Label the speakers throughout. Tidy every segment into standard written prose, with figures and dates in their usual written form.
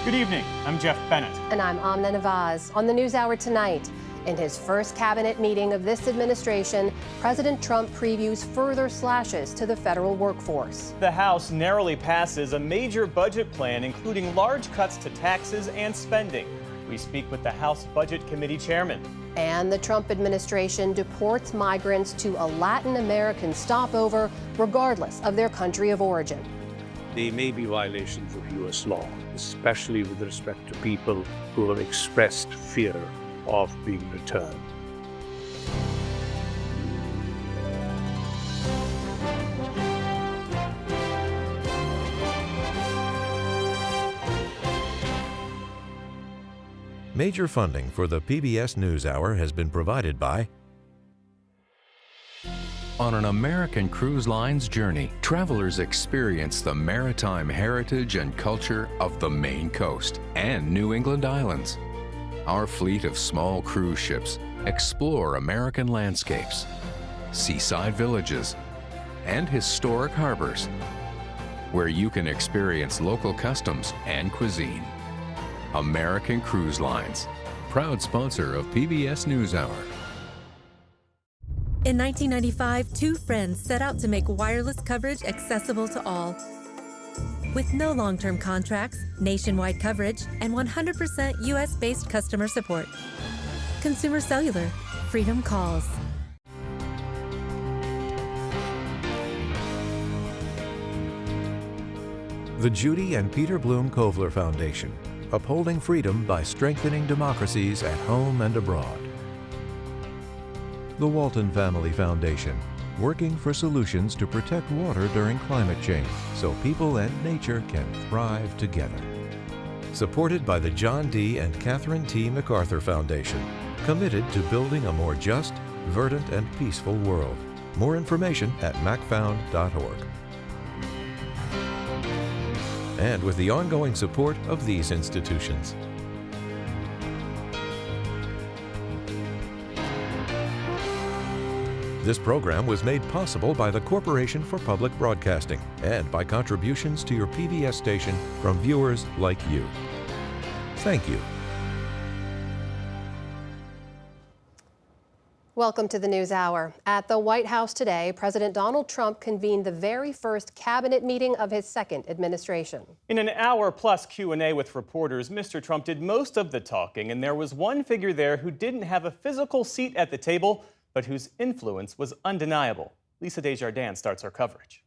Speaker 1: Good evening, I'm Jeff Bennett.
Speaker 2: And I'm Amna Nawaz. On the NewsHour tonight, in his first cabinet meeting of this administration, President Trump previews further slashes to the federal workforce.
Speaker 1: The House narrowly passes a major budget plan, including large cuts to taxes and spending. We speak with the House Budget Committee chairman.
Speaker 2: And the Trump administration deports migrants to a Latin American stopover, regardless of their country of origin.
Speaker 3: They may be violations of U.S. law, especially with respect to people who have expressed fear of being returned.
Speaker 4: Major funding for the PBS NewsHour has been provided by
Speaker 5: On an American Cruise Line's journey, travelers experience the maritime heritage and culture of the Maine coast and New England islands. Our fleet of small cruise ships explore American landscapes, seaside villages, and historic harbors, where you can experience local customs and cuisine. American Cruise Lines, proud sponsor of PBS NewsHour.
Speaker 6: In 1995, two friends set out to make wireless coverage accessible to all. With no long-term contracts, nationwide coverage, and 100% US-based customer support. Consumer Cellular, freedom calls.
Speaker 4: the Judy and Peter Bloom Kovler Foundation, upholding freedom by strengthening democracies at home and abroad. The Walton Family Foundation, working for solutions to protect water during climate change so people and nature can thrive together. Supported by the John D. and Catherine T. MacArthur Foundation, committed to building a more just, verdant, and peaceful world. More information at macfound.org. And with the ongoing support of these institutions. This program was made possible by the Corporation for Public Broadcasting and by contributions to your PBS station from viewers like you. Thank you.
Speaker 2: Welcome to the NewsHour. At the White House today, President Donald Trump convened the very first cabinet meeting of his second administration.
Speaker 1: In an hour-plus Q&A with reporters, Mr. Trump did most of the talking, and there was one figure there who didn't have a physical seat at the table, but whose influence was undeniable. Lisa Desjardins starts our coverage.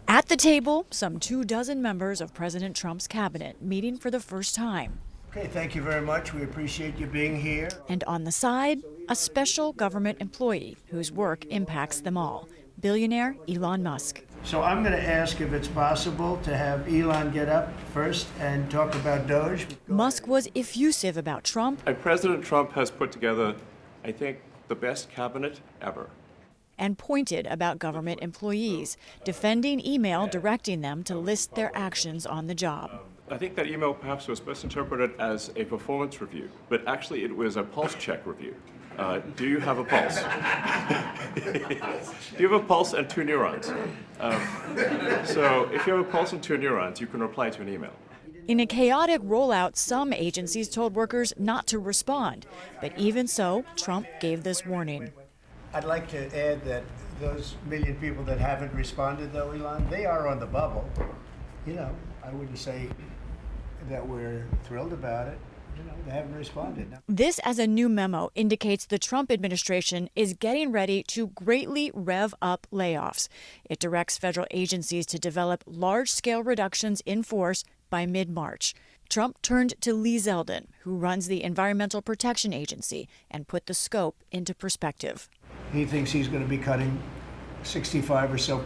Speaker 7: At the table, some 24 members of President Trump's cabinet meeting for the first time.
Speaker 8: Okay, thank you very much. We appreciate you being here.
Speaker 7: And on the side, a special government employee whose work impacts them all, billionaire Elon Musk.
Speaker 8: So I'm going to ask if it's possible to have Elon get up first and talk about Doge.
Speaker 7: Musk was effusive about Trump.
Speaker 9: And President Trump has put together, I think, the best cabinet ever.
Speaker 7: And pointed about government employees, defending email directing them to list their actions on the job.
Speaker 9: I think that email perhaps was best interpreted as a performance review, but actually it was a pulse check review. Do you have a pulse? Do you have a pulse and 2 neurons? So if you have a pulse and 2 neurons, you can reply to an email.
Speaker 7: In a chaotic rollout, some agencies told workers not to respond. But even so, Trump gave this warning.
Speaker 8: I'd like to add that those million people that haven't responded, though, Elon, they are on the bubble. You know, I wouldn't say that we're thrilled about it. You know, they haven't responded.
Speaker 7: This, as a new memo, indicates the Trump administration is getting ready to greatly rev up layoffs. It directs federal agencies to develop large-scale reductions in force by mid-March. Trump turned to Lee Zeldin, who runs the Environmental Protection Agency, and put the scope into perspective.
Speaker 8: He thinks he's going to be cutting 65% or so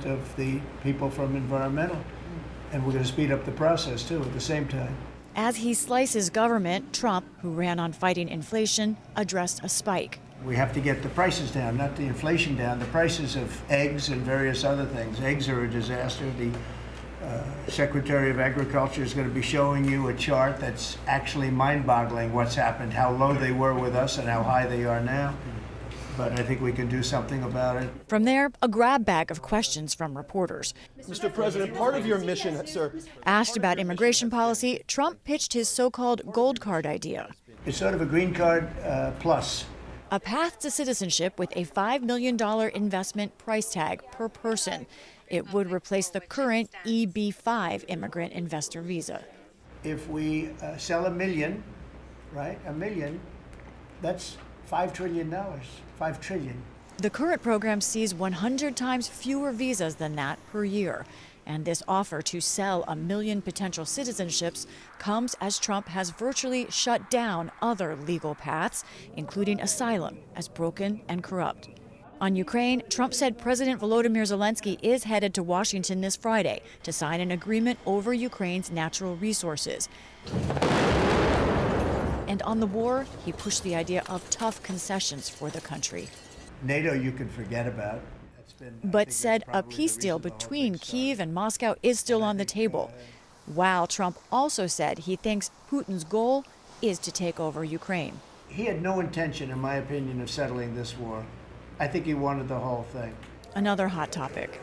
Speaker 8: of the people from environmental. And we're going to speed up the process, too, at the same time.
Speaker 7: As he slices government, Trump, who ran on fighting inflation, addressed a spike.
Speaker 8: We have to get the prices down, not the inflation down, the prices of eggs and various other things. Eggs are a disaster. The Secretary of Agriculture is going to be showing you a chart that's actually mind-boggling what's happened, how low they were with us and how high they are now. but I think we can do something about it.
Speaker 7: From there, a grab bag of questions from reporters.
Speaker 10: Mr. President, part of your mission, sir.
Speaker 7: Asked about immigration policy, Trump pitched his so-called gold card idea.
Speaker 8: It's sort of a green card plus.
Speaker 7: A path to citizenship with a $5 million investment price tag per person. It would replace the current EB-5 immigrant investor visa.
Speaker 8: If we sell 1 million, right, 1 million, that's $5 trillion, $5 trillion.
Speaker 7: The current program sees 100 times fewer visas than that per year. And this offer to sell 1 million potential citizenships comes as Trump has virtually shut down other legal paths, including asylum, as broken and corrupt. On Ukraine, Trump said President Volodymyr Zelensky is headed to Washington this Friday to sign an agreement over Ukraine's natural resources. And on the war, he pushed the idea of tough concessions for the country.
Speaker 8: NATO you can forget about.
Speaker 7: But said a peace deal between Kyiv and Moscow is still on the table. While Trump also said he thinks Putin's goal is to take over Ukraine.
Speaker 8: He had no intention, in my opinion, of settling this war. I think he wanted the whole thing.
Speaker 7: Another hot topic.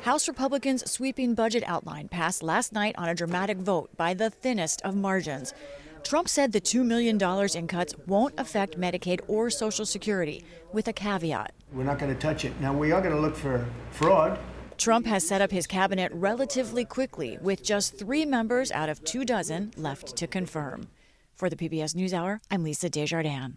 Speaker 7: House Republicans' sweeping budget outline passed last night on a dramatic vote by the thinnest of margins. Trump said the $2 million in cuts won't affect Medicaid or Social Security, with a caveat.
Speaker 8: We're not going to touch it. Now, we are going to look for fraud.
Speaker 7: Trump has set up his cabinet relatively quickly, with just 3 members out of 24 left to confirm. For the PBS NewsHour, I'm Lisa Desjardins.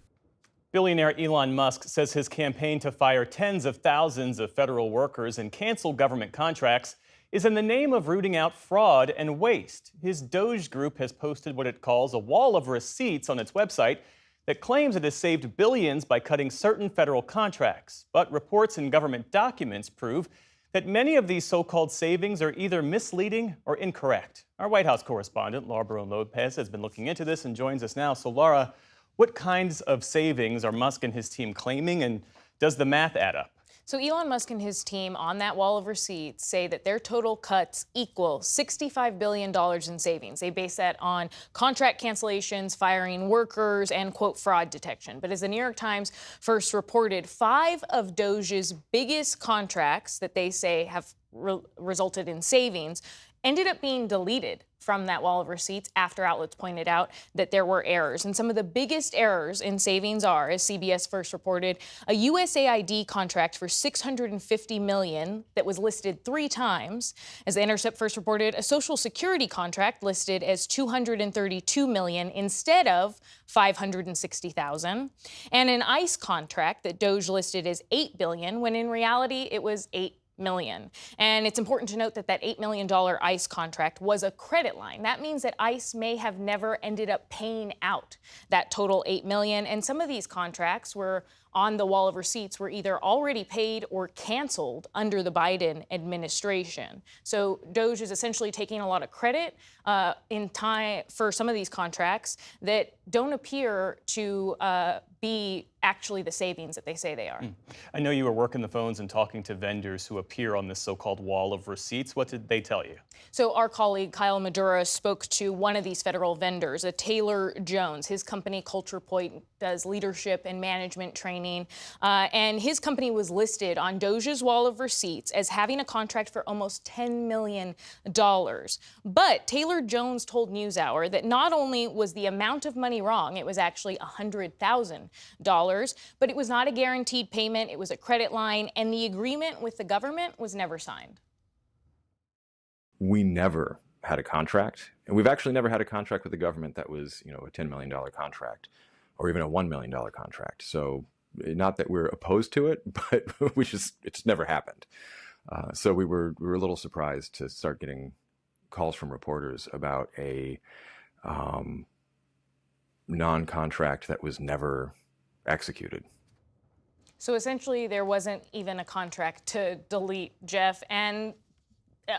Speaker 1: Billionaire Elon Musk says his campaign to fire tens of thousands of federal workers and cancel government contracts is in the name of rooting out fraud and waste. His Doge group has posted what it calls a wall of receipts on its website that claims it has saved billions by cutting certain federal contracts. But reports and government documents prove that many of these so-called savings are either misleading or incorrect. Our White House correspondent, Laura Barone-Lopez, has been looking into this and joins us now. So, Laura, what kinds of savings are Musk and his team claiming, and does the math add up?
Speaker 11: So Elon Musk and his team on that wall of receipts say that their total cuts equal $65 billion in savings. They base that on contract cancellations, firing workers, and, quote, fraud detection. But as the New York Times first reported, 5 of Doge's biggest contracts that they say have resulted in savings ended up being deleted from that wall of receipts after outlets pointed out that there were errors. And some of the biggest errors in savings are, as CBS first reported, a USAID contract for $650 million that was listed 3 times. As The Intercept first reported, a Social Security contract listed as $232 million instead of $560,000, and an ICE contract that Doge listed as $8 billion when in reality it was $8 million. And it's important to note that that $8 million ICE contract was a credit line. That means that ICE may have never ended up paying out that total $8 million. And some of these contracts were on the wall of receipts were either already paid or canceled under the Biden administration. So Doge is essentially taking a lot of credit in time for some of these contracts that don't appear to be actually the savings that they say they are.
Speaker 1: I know you were working the phones and talking to vendors who appear on this so-called wall of receipts. What did they tell you?
Speaker 11: So our colleague Kyle Madura spoke to one of these federal vendors, a Taylor Jones. His company, Culture Point, does leadership and management training. And his company was listed on Doge's wall of receipts as having a contract for almost $10 million. But Taylor Jones told NewsHour that not only was the amount of money wrong, it was actually $100,000, but it was not a guaranteed payment. It was a credit line, and the agreement with the government was never signed.
Speaker 12: We never had a contract, and we've actually never had a contract with the government that was, a $10 million contract or even a $1 million contract. So not that we're opposed to it, but it's never happened. So we were a little surprised to start getting calls from reporters about a non-contract that was never executed.
Speaker 11: So essentially there wasn't even a contract to delete, Jeff. And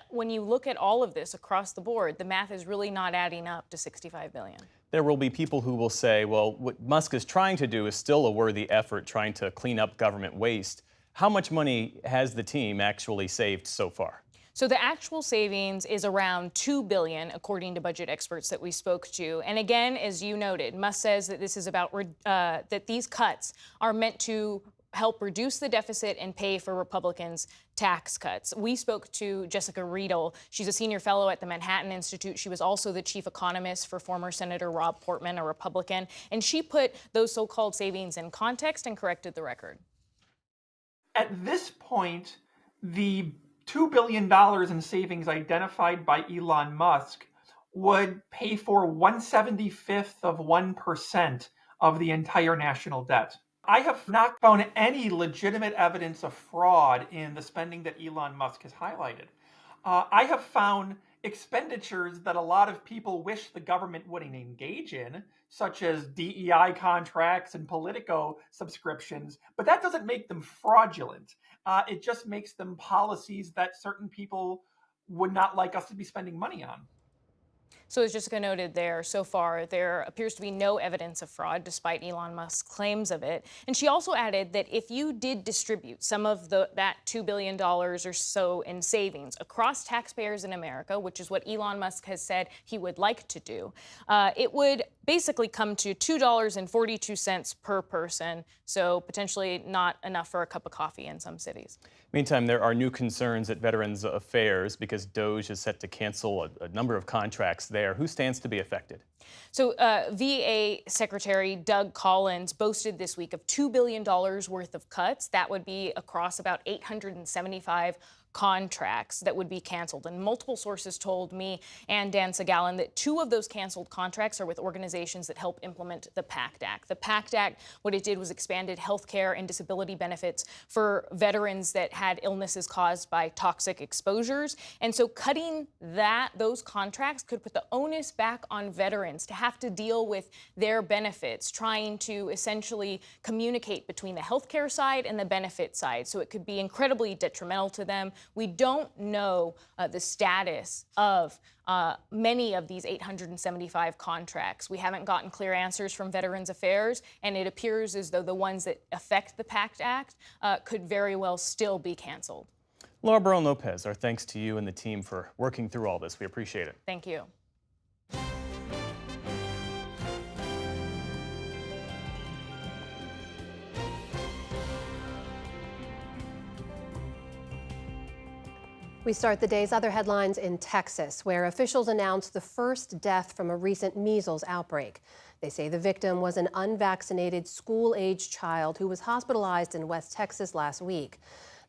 Speaker 11: when you look at all of this across the board, the math is really not adding up to $65 billion.
Speaker 1: There will be people who will say, well, what Musk is trying to do is still a worthy effort, trying to clean up government waste. How much money has the team actually saved so far?
Speaker 11: So the actual savings is around $2 billion, according to budget experts that we spoke to. And again, as you noted, Musk says that this is about that these cuts are meant to help reduce the deficit and pay for Republicans' tax cuts. We spoke to Jessica Riedel. She's a senior fellow at the Manhattan Institute. She was also the chief economist for former Senator Rob Portman, a Republican. And she put those so-called savings in context and corrected the record.
Speaker 13: At this point, the $2 billion in savings identified by Elon Musk would pay for 1/75th of 1% of the entire national debt. I have not found any legitimate evidence of fraud in the spending that Elon Musk has highlighted. I have found expenditures that a lot of people wish the government wouldn't engage in, such as DEI contracts and Politico subscriptions, but that doesn't make them fraudulent. It just makes them policies that certain people would not like us to be spending money on.
Speaker 11: So as Jessica noted there, so far, there appears to be no evidence of fraud, despite Elon Musk's claims of it. And she also added that if you did distribute some of that $2 billion or so in savings across taxpayers in America, which is what Elon Musk has said he would like to do, it would basically come to $2.42 per person, so potentially not enough for a cup of coffee in some cities.
Speaker 1: Meantime, there are new concerns at Veterans Affairs because DOJ is set to cancel a number of contracts there. Who stands to be affected?
Speaker 11: So VA Secretary Doug Collins boasted this week of $2 billion worth of cuts. That would be across about 875 contracts that would be canceled. And multiple sources told me and Dan Segalin that 2 of those canceled contracts are with organizations that help implement the PACT Act. The PACT Act, what it did was expanded health care and disability benefits for veterans that had illnesses caused by toxic exposures. And so cutting those contracts could put the onus back on veterans to have to deal with their benefits, trying to essentially communicate between the healthcare side and the benefit side. So it could be incredibly detrimental to them. We don't know the status of many of these 875 contracts. We haven't gotten clear answers from Veterans Affairs, and it appears as though the ones that affect the PACT Act could very well still be canceled.
Speaker 1: Laura Barone-Lopez, our thanks to you and the team for working through all this. We appreciate it.
Speaker 11: Thank you.
Speaker 2: We start the day's other headlines in Texas, where officials announced the first death from a recent measles outbreak. They say the victim was an unvaccinated school-age child who was hospitalized in West Texas last week.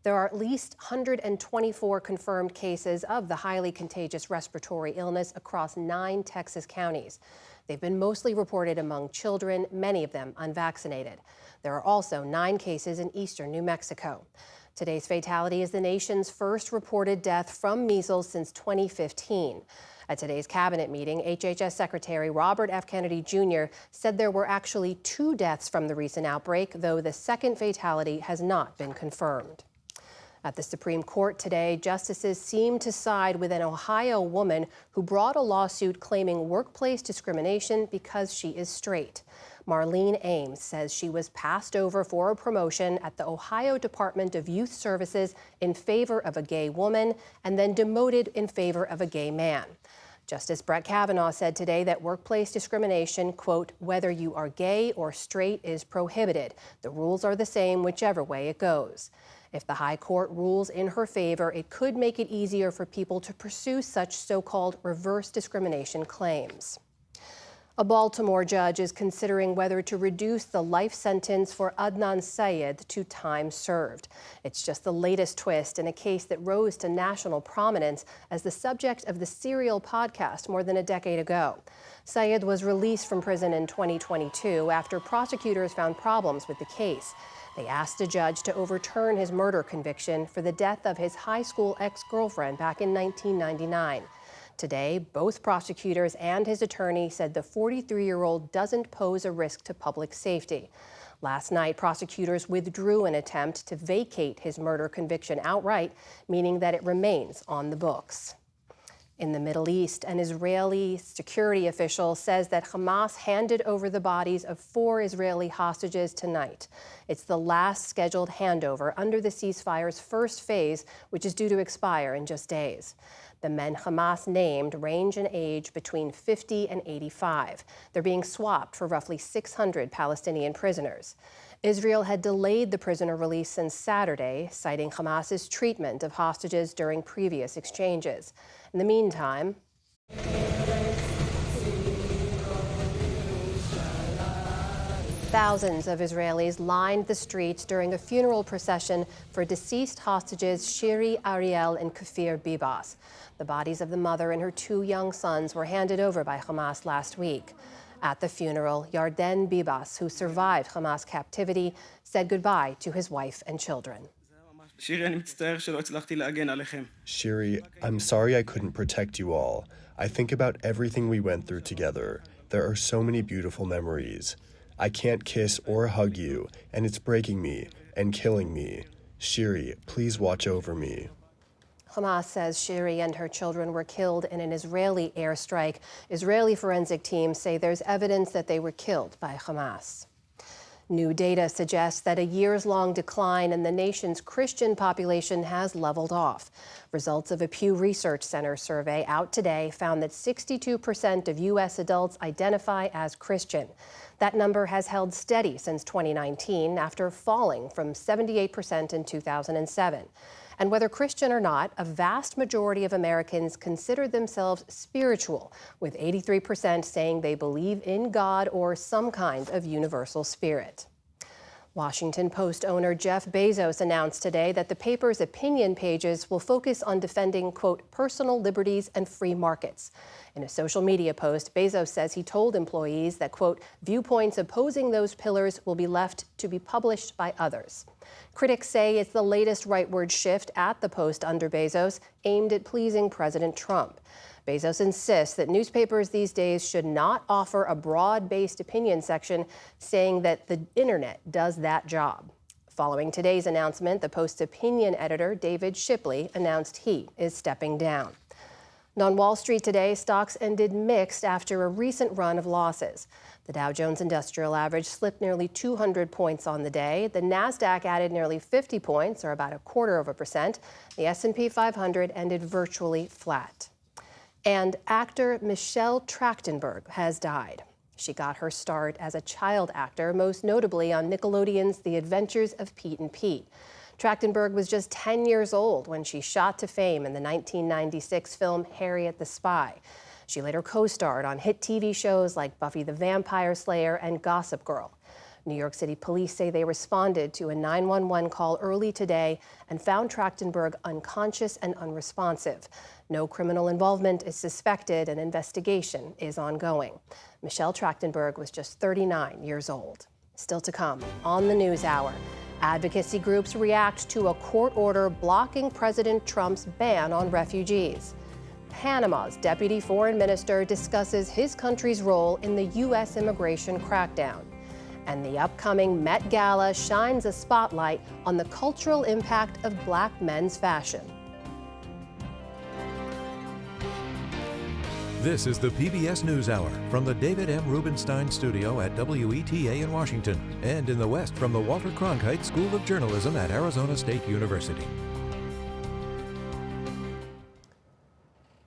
Speaker 2: There are at least 124 confirmed cases of the highly contagious respiratory illness across 9 Texas counties. They've been mostly reported among children, many of them unvaccinated. There are also 9 cases in eastern New Mexico. Today's fatality is the nation's first reported death from measles since 2015. At today's cabinet meeting, HHS Secretary Robert F. Kennedy Jr. said there were actually 2 deaths from the recent outbreak, though the second fatality has not been confirmed. At the Supreme Court today, justices seemed to side with an Ohio woman who brought a lawsuit claiming workplace discrimination because she is straight. Marlene Ames says she was passed over for a promotion at the Ohio Department of Youth Services in favor of a gay woman and then demoted in favor of a gay man. Justice Brett Kavanaugh said today that workplace discrimination, quote, whether you are gay or straight is prohibited. The rules are the same whichever way it goes. If the high court rules in her favor, it could make it easier for people to pursue such so-called reverse discrimination claims. A Baltimore judge is considering whether to reduce the life sentence for Adnan Syed to time served. It's just the latest twist in a case that rose to national prominence as the subject of the Serial podcast more than a decade ago. Syed was released from prison in 2022 after prosecutors found problems with the case. They asked a judge to overturn his murder conviction for the death of his high school ex-girlfriend back in 1999. Today, both prosecutors and his attorney said the 43-year-old doesn't pose a risk to public safety. Last night, prosecutors withdrew an attempt to vacate his murder conviction outright, meaning that it remains on the books. In the Middle East, an Israeli security official says that Hamas handed over the bodies of 4 Israeli hostages tonight. It's the last scheduled handover under the ceasefire's first phase, which is due to expire in just days. The men Hamas named range in age between 50 and 85. They're being swapped for roughly 600 Palestinian prisoners. Israel had delayed the prisoner release since Saturday, citing Hamas's treatment of hostages during previous exchanges. In the meantime, thousands of Israelis lined the streets during a funeral procession for deceased hostages Shiri Ariel and Kfir Bibas. The bodies of the mother and her 2 young sons were handed over by Hamas last week. At the funeral, Yarden Bibas, who survived Hamas captivity, said goodbye to his wife and children.
Speaker 14: Shiri, I'm sorry I couldn't protect you all. I think about everything we went through together. There are so many beautiful memories. I can't kiss or hug you, and it's breaking me and killing me. Shiri, please watch over me.
Speaker 2: Hamas says Shiri and her children were killed in an Israeli airstrike. Israeli forensic teams say there's evidence that they were killed by Hamas. New data suggests that a years-long decline in the nation's Christian population has leveled off. Results of a Pew Research Center survey out today found that 62% of U.S. adults identify as Christian. That number has held steady since 2019 after falling from 78% in 2007. And whether Christian or not, a vast majority of Americans consider themselves spiritual, with 83% saying they believe in God or some kind of universal spirit. Washington Post owner Jeff Bezos announced today that the paper's opinion pages will focus on defending, quote, personal liberties and free markets. In a social media post, Bezos says he told employees that, quote, viewpoints opposing those pillars will be left to be published by others. Critics say it's the latest rightward shift at the Post under Bezos, aimed at pleasing President Trump. Bezos insists that newspapers these days should not offer a broad-based opinion section, saying that the internet does that job. Following today's announcement, the Post's opinion editor, David Shipley, announced he is stepping down. And on Wall Street today, stocks ended mixed after a recent run of losses. The Dow Jones Industrial Average slipped nearly 200 points on the day. The Nasdaq added nearly 50 points, or about 0.25%. The S&P 500 ended virtually flat. And actor Michelle Trachtenberg has died. She got her start as a child actor, most notably on Nickelodeon's The Adventures of Pete and Pete. Trachtenberg was just 10 years old when she shot to fame in the 1996 film Harriet the Spy. She later co-starred on hit TV shows like Buffy the Vampire Slayer and Gossip Girl. New York City police say they responded to a 911 call early today and found Trachtenberg unconscious and unresponsive. No criminal involvement is suspected. An investigation is ongoing. Michelle Trachtenberg was just 39 years old. Still to come on the NewsHour. Advocacy groups react to a court order blocking President Trump's ban on refugees. Panama's deputy foreign minister discusses his country's role in the U.S. immigration crackdown. And the upcoming Met Gala shines a spotlight on the cultural impact of Black men's fashion.
Speaker 4: This is the PBS NewsHour from the David M. Rubenstein Studio at WETA in Washington, and in the West from the Walter Cronkite School of Journalism at Arizona State University.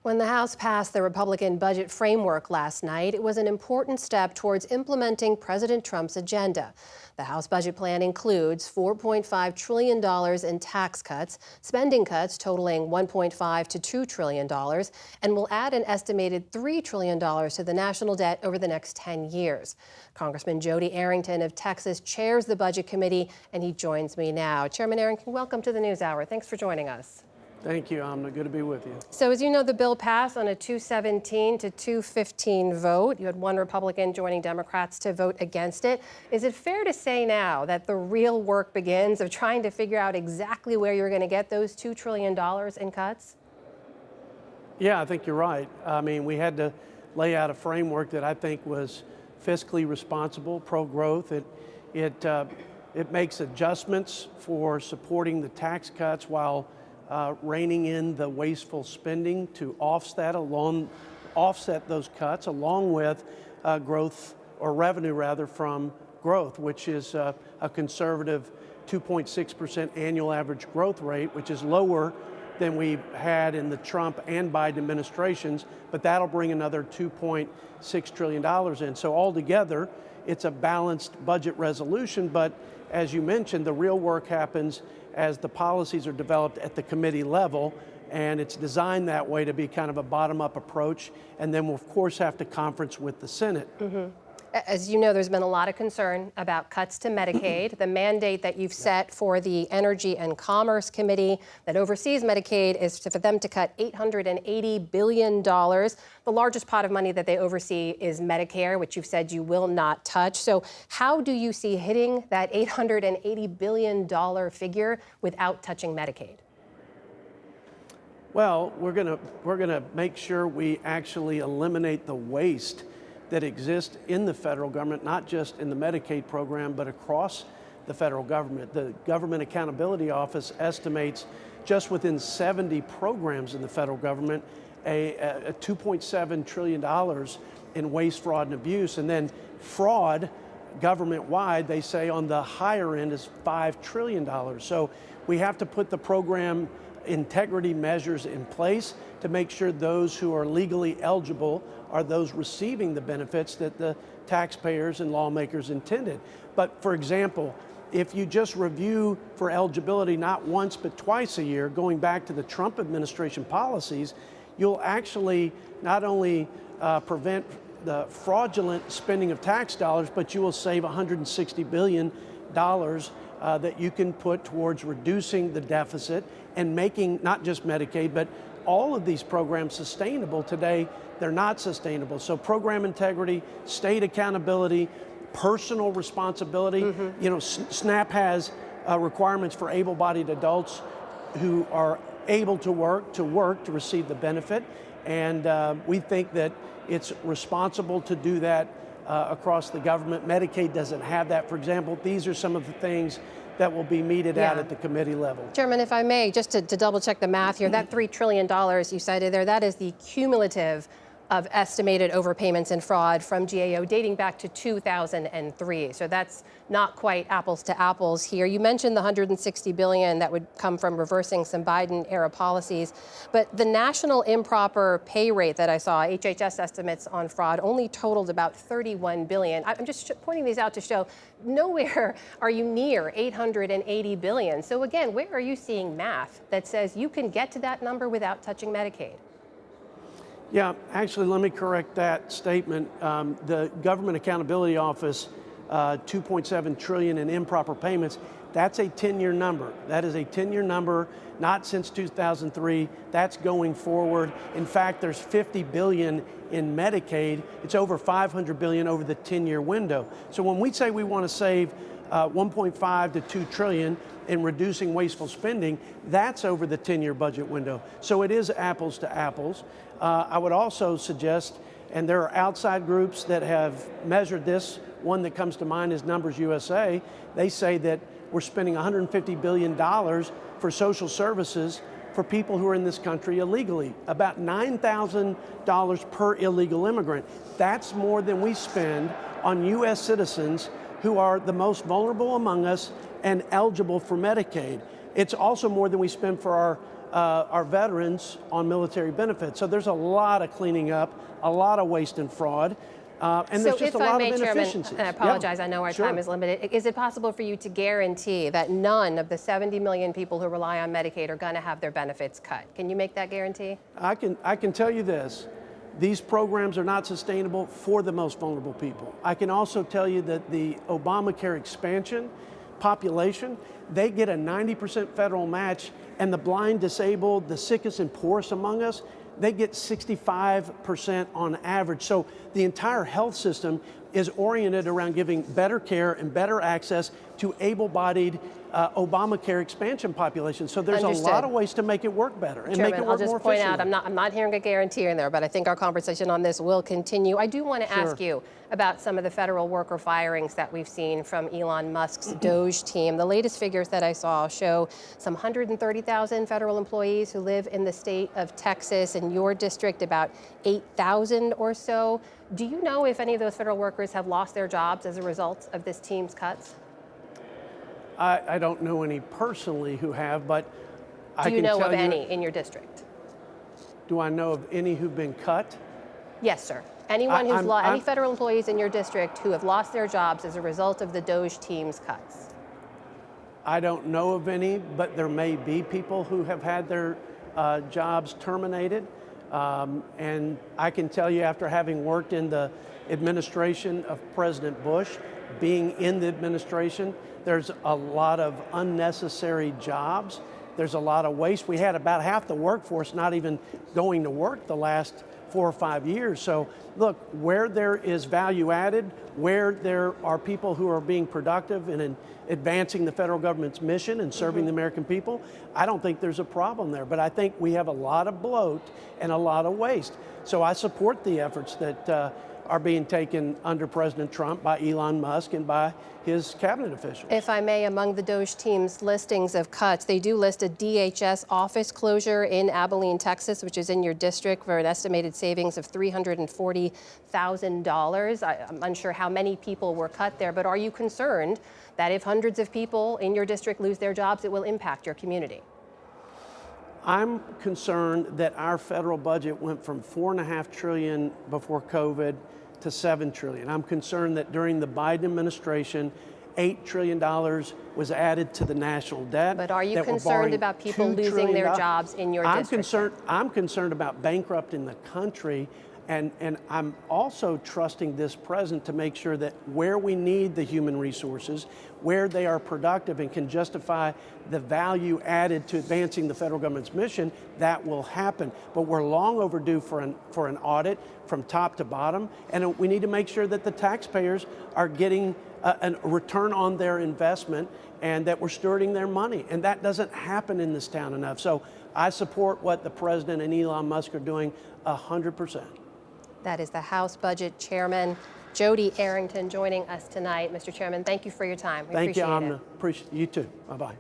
Speaker 2: When the House passed the Republican budget framework last night, it was an important step towards implementing President Trump's agenda. The House budget plan includes $4.5 trillion in tax cuts, spending cuts totaling $1.5 to $2 trillion, and will add an estimated $3 trillion to the national debt over the next 10 years. Congressman Jody Arrington of Texas chairs the Budget Committee, and he joins me now. Chairman Arrington, welcome to the NewsHour. Thanks for joining us.
Speaker 15: Thank you, Amna. Good to be with you.
Speaker 2: So as you know, the bill passed on a 217 to 215 vote. You had one Republican joining Democrats to vote against it. Is it fair to say now that the real work begins of trying to figure out exactly where you're going to get those $2 trillion in cuts?
Speaker 15: Yeah, I think you're right. I mean, we had to lay out a framework that I think was fiscally responsible, pro-growth. It makes adjustments for supporting the tax cuts while reining in the wasteful spending to offset those cuts, along with growth, or revenue rather, from growth, which is a conservative 2.6% annual average growth rate, which is lower than we've had in the Trump and Biden administrations, but that'll bring another $2.6 trillion in. So altogether, it's a balanced budget resolution, but as you mentioned, the real work happens as the policies are developed at the committee level, and it's designed that way to be kind of a bottom-up approach, and then we'll of course have to conference with the Senate.
Speaker 2: Mm-hmm. As you know, there's been a lot of concern about cuts to Medicaid. The mandate that you've set for the Energy and Commerce Committee that oversees Medicaid is for them to cut $880 billion. The largest pot of money that they oversee is Medicare, which you've said you will not touch. So how do you see hitting that $880 billion figure without touching Medicaid?
Speaker 15: Well, we're gonna make sure we actually eliminate the waste that exists in the federal government, not just in the Medicaid program, but across the federal government. The Government Accountability Office estimates just within 70 programs in the federal government a $2.7 trillion in waste, fraud, and abuse. And then fraud, government-wide, they say on the higher end is $5 trillion. So we have to put the program integrity measures in place to make sure those who are legally eligible are those receiving the benefits that the taxpayers and lawmakers intended. But for example, if you just review for eligibility not once but twice a year, going back to the Trump administration policies, you'll actually not only prevent the fraudulent spending of tax dollars, but you will save $160 billion that you can put towards reducing the deficit and making not just Medicaid, but all of these programs sustainable. Today, they're not sustainable. So program integrity, state accountability, personal responsibility. You know, SNAP has requirements for able-bodied adults who are able to work to receive the benefit. And we think that it's responsible to do that across the government. Medicaid doesn't have that. For example, these are some of the things that will be meted out at the committee level.
Speaker 2: Chairman, if I may, just to double check the math here, that $3 trillion you cited there, that is the cumulative of estimated overpayments and fraud from GAO dating back to 2003. So that's not quite apples to apples here. You mentioned the $160 billion that would come from reversing some Biden-era policies, but the national improper pay rate that I saw, HHS estimates on fraud, only totaled about $31 billion. I'm just pointing these out to show nowhere are you near $880 billion. So again, where are you seeing math that says you can get to that number without touching Medicaid?
Speaker 15: Yeah, actually, let me correct that statement. The Government Accountability Office, $2.7 trillion in improper payments, that's a 10-year number. That is a 10-year number, not since 2003. That's going forward. In fact, there's $50 billion in Medicaid. It's over $500 billion over the 10-year window. So when we say we want to save 1.5 to 2 trillion in reducing wasteful spending, that's over the 10-year budget window. So it is apples to apples. I would also suggest, and there are outside groups that have measured this, one that comes to mind is Numbers USA. They say that we're spending $150 billion for social services for people who are in this country illegally, about $9,000 per illegal immigrant. That's more than we spend on U.S. citizens who are the most vulnerable among us and eligible for Medicaid. It's also more than we spend for our veterans on military benefits. So there's a lot of cleaning up, a lot of waste and fraud, and there's just a lot of inefficiencies.
Speaker 2: Chairman, I apologize, I know our time is limited. Is it possible for you to guarantee that none of the 70 million people who rely on Medicaid are going to have their benefits cut? Can you make that guarantee?
Speaker 15: I can tell you this. These programs are not sustainable for the most vulnerable people. I can also tell you that the Obamacare expansion population, they get a 90% federal match, and the blind, disabled, the sickest and poorest among us, they get 65% on average. So the entire health system is oriented around giving better care and better access to to able-bodied Obamacare expansion population. So there's
Speaker 2: Understood.
Speaker 15: a lot of ways to make it work better and
Speaker 2: Chairman,
Speaker 15: make it
Speaker 2: I'll
Speaker 15: work
Speaker 2: just
Speaker 15: more
Speaker 2: point out,
Speaker 15: efficiently.
Speaker 2: I'm not hearing a guarantee in there, but I think our conversation on this will continue. I do want to ask you about some of the federal worker firings that we've seen from Elon Musk's Doge team. The latest figures that I saw show some 130,000 federal employees who live in the state of Texas. In your district, about 8,000 or so. Do you know if any of those federal workers have lost their jobs as a result of this team's cuts?
Speaker 15: I don't know any personally who have, but I
Speaker 2: Do you
Speaker 15: can
Speaker 2: know
Speaker 15: tell
Speaker 2: of
Speaker 15: you,
Speaker 2: any in your district?
Speaker 15: Do I know of any who've been cut?
Speaker 2: Yes, sir. Anyone who's any
Speaker 15: I'm-
Speaker 2: federal employees in your district who have lost their jobs as a result of the Doge team's cuts?
Speaker 15: I don't know of any, but there may be people who have had their jobs terminated. And I can tell you, after having worked in the administration of President Bush, being in the administration, there's a lot of unnecessary jobs. There's a lot of waste. We had about half the workforce not even going to work the last 4 or 5 years. So look, where there is value added, where there are people who are being productive and in advancing the federal government's mission and serving the American people, I don't think there's a problem there. But I think we have a lot of bloat and a lot of waste. So I support the efforts that are being taken under President Trump by Elon Musk and by his cabinet officials.
Speaker 2: If I may, among the Doge team's listings of cuts, they do list a DHS office closure in Abilene, Texas, which is in your district, for an estimated savings of $340,000. I'm unsure how many people were cut there, but are you concerned that if hundreds of people in your district lose their jobs, it will impact your community?
Speaker 15: I'm concerned that our federal budget went from $4.5 trillion before COVID to $7 trillion. I'm concerned that during the Biden administration, $8 trillion was added to the national debt.
Speaker 2: But are you
Speaker 15: that we're
Speaker 2: concerned
Speaker 15: borrowing
Speaker 2: about people
Speaker 15: $2
Speaker 2: losing their
Speaker 15: trillion.
Speaker 2: jobs in your district?
Speaker 15: I'm concerned about bankrupting the country. And I'm also trusting this president to make sure that where we need the human resources, where they are productive and can justify the value added to advancing the federal government's mission, that will happen. But we're long overdue for an audit from top to bottom, and we need to make sure that the taxpayers are getting a return on their investment and that we're stewarding their money. And that doesn't happen in this town enough. So I support what the president and Elon Musk are doing 100%.
Speaker 2: That is the House Budget Chairman, Jody Arrington, joining us tonight. Mr. Chairman, thank you for your time. We
Speaker 15: Thank you,
Speaker 2: appreciate
Speaker 15: Amna.
Speaker 2: it.
Speaker 15: Appreciate you too. Bye-bye.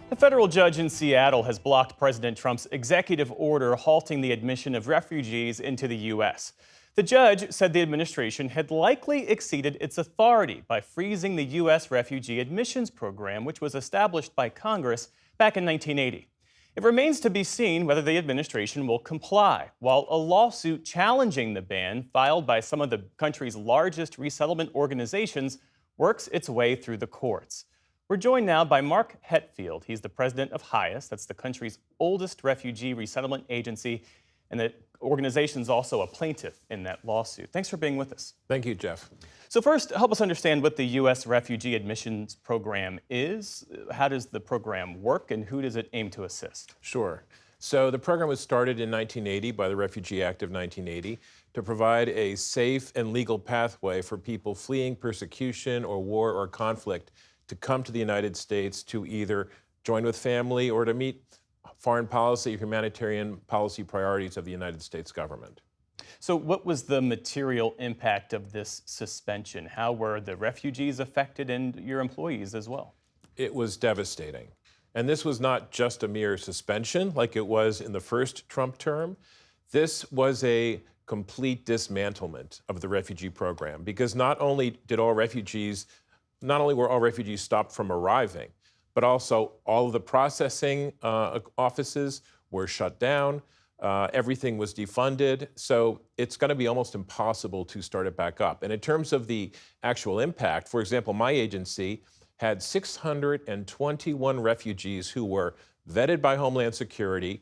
Speaker 1: A federal judge in Seattle has blocked President Trump's executive order halting the admission of refugees into the U.S. The judge said the administration had likely exceeded its authority by freezing the U.S. refugee admissions program, which was established by Congress back in 1980. It remains to be seen whether the administration will comply, while a lawsuit challenging the ban, filed by some of the country's largest resettlement organizations, works its way through the courts. We're joined now by Mark Hetfield. He's the president of HIAS, that's the country's oldest refugee resettlement agency, and the organization's also a plaintiff in that lawsuit. Thanks for being with us.
Speaker 16: Thank you, Jeff.
Speaker 1: So first, help us understand what the U.S. Refugee Admissions Program is. How does the program work, and who does it aim to assist?
Speaker 16: Sure. So the program was started in 1980 by the Refugee Act of 1980 to provide a safe and legal pathway for people fleeing persecution or war or conflict to come to the United States to either join with family or to meet foreign policy, humanitarian policy priorities of the United States government.
Speaker 1: So what was the material impact of this suspension? How were the refugees affected and your employees as well?
Speaker 16: It was devastating. And this was not just a mere suspension like it was in the first Trump term. This was a complete dismantlement of the refugee program, because not only were all refugees stopped from arriving, but also all of the processing offices were shut down. Everything was defunded. So it's going to be almost impossible to start it back up. And in terms of the actual impact, for example, my agency had 621 refugees who were vetted by Homeland Security,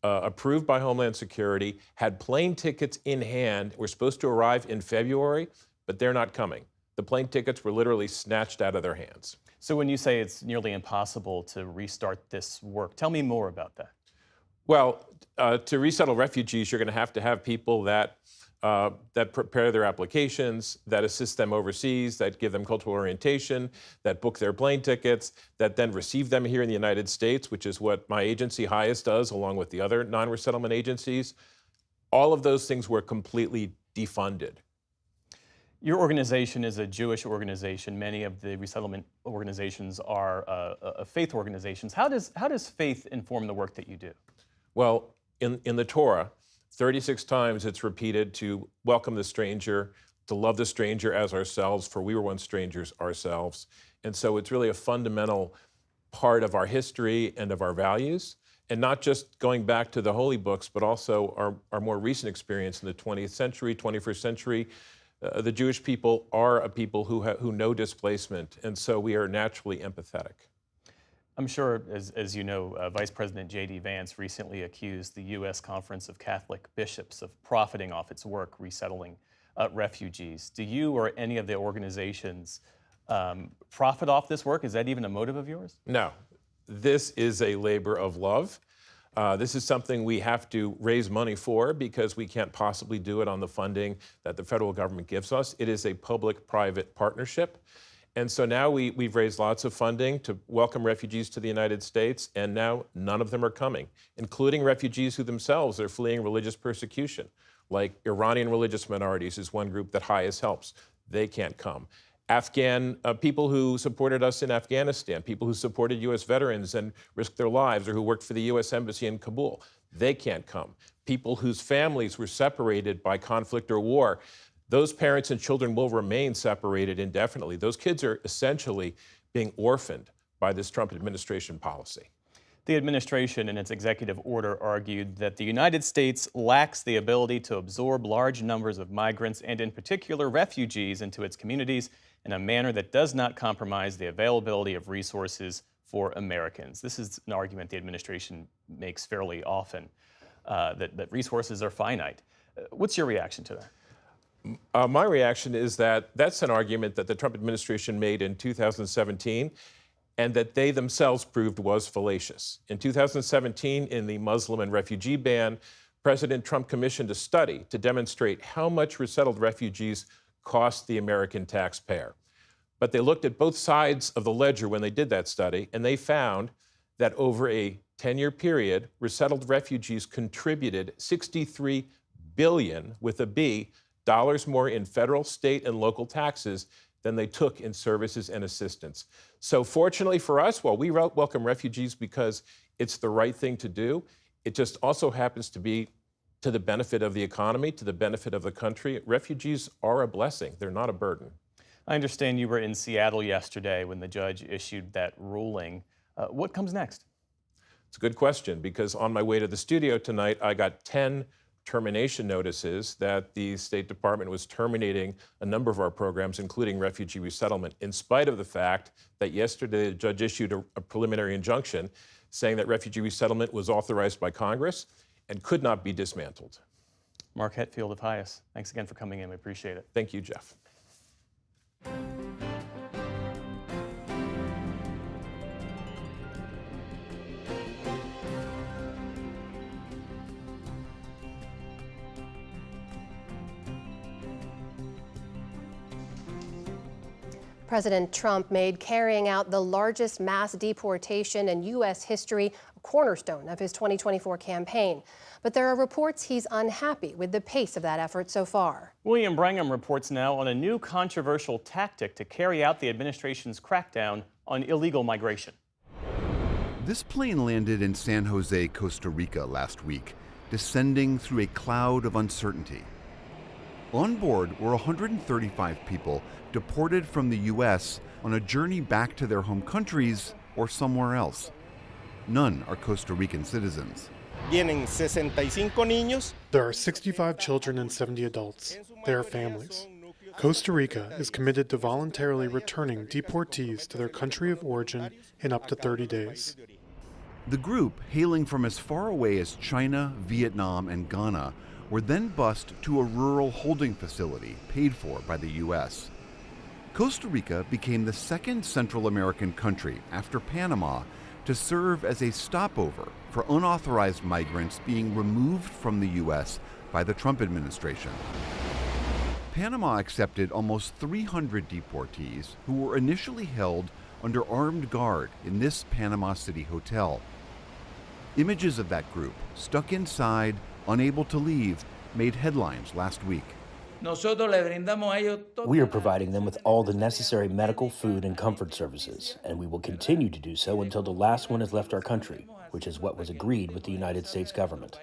Speaker 16: approved by Homeland Security, had plane tickets in hand, were supposed to arrive in February, but they're not coming. The plane tickets were literally snatched out of their hands.
Speaker 1: So when you say it's nearly impossible to restart this work, tell me more about that.
Speaker 16: Well, to resettle refugees, you're going to have people that prepare their applications, that assist them overseas, that give them cultural orientation, that book their plane tickets, that then receive them here in the United States, which is what my agency, HIAS, does, along with the other non-resettlement agencies. All of those things were completely defunded.
Speaker 1: Your organization is a Jewish organization. Many of the resettlement organizations are faith organizations. How does faith inform the work that you do?
Speaker 16: Well, in the Torah, 36 times it's repeated to welcome the stranger, to love the stranger as ourselves, for we were once strangers ourselves. And so it's really a fundamental part of our history and of our values, and not just going back to the holy books, but also our more recent experience in the 20th century, 21st century. The Jewish people are a people who know displacement, and so we are naturally empathetic.
Speaker 1: I'm sure, as you know, Vice President J.D. Vance recently accused the U.S. Conference of Catholic Bishops of profiting off its work resettling refugees. Do you or any of the organizations profit off this work? Is that even a motive of yours?
Speaker 16: No. This is a labor of love. This is something we have to raise money for because we can't possibly do it on the funding that the federal government gives us. It is a public-private partnership. And so now we've raised lots of funding to welcome refugees to the United States, and now none of them are coming, including refugees who themselves are fleeing religious persecution, like Iranian religious minorities is one group that HIAS helps. They can't come. Afghan people who supported us in Afghanistan, people who supported U.S. veterans and risked their lives, or who worked for the U.S. Embassy in Kabul, they can't come. People whose families were separated by conflict or war, those parents and children will remain separated indefinitely. Those kids are essentially being orphaned by this Trump administration policy.
Speaker 1: The administration, in its executive order, argued that the United States lacks the ability to absorb large numbers of migrants and, in particular, refugees into its communities in a manner that does not compromise the availability of resources for Americans. This is an argument the administration makes fairly often, that resources are finite. What's your reaction to that?
Speaker 16: My reaction is that that's an argument that the Trump administration made in 2017 and that they themselves proved was fallacious. In 2017, in the Muslim and refugee ban, President Trump commissioned a study to demonstrate how much resettled refugees cost the American taxpayer. But they looked at both sides of the ledger when they did that study, and they found that over a 10-year period, resettled refugees contributed $63 billion, with a B, dollars more in federal, state, and local taxes than they took in services and assistance. So fortunately for us, while we welcome refugees because it's the right thing to do, it just also happens to be to the benefit of the economy, to the benefit of the country. Refugees are a blessing. They're not a burden.
Speaker 1: I understand you were in Seattle yesterday when the judge issued that ruling. What comes next?
Speaker 16: It's a good question, because on my way to the studio tonight, I got 10 termination notices that the State Department was terminating a number of our programs, including refugee resettlement, in spite of the fact that yesterday the judge issued a preliminary injunction saying that refugee resettlement was authorized by Congress and could not be dismantled.
Speaker 1: Mark Hetfield of HIAS, thanks again for coming in. We appreciate it.
Speaker 16: Thank you, Jeff.
Speaker 2: President Trump made carrying out the largest mass deportation in U.S. history a cornerstone of his 2024 campaign. But there are reports he's unhappy with the pace of that effort so far.
Speaker 1: William Brangham reports now on a new controversial tactic to carry out the administration's crackdown on illegal migration.
Speaker 17: This plane landed in San Jose, Costa Rica last week, descending through a cloud of uncertainty. On board were 135 people deported from the U.S. on a journey back to their home countries or somewhere else. None are Costa Rican citizens.
Speaker 10: There
Speaker 18: are 65 children and 70 adults. They are families. Costa Rica is committed to voluntarily returning deportees to their country of origin in up to 30 days.
Speaker 17: The group, hailing from as far away as China, Vietnam, and Ghana, were then bused to a rural holding facility paid for by the U.S. Costa Rica became the second Central American country after Panama to serve as a stopover for unauthorized migrants being removed from the U.S. by the Trump administration. Panama accepted almost 300 deportees who were initially held under armed guard in this Panama City hotel. Images of that group, stuck inside, unable to leave, made headlines last week.
Speaker 19: We are providing them with all the necessary medical, food, and comfort services, and we will continue to do so until the last one has left our country, which is what was agreed with the United States government.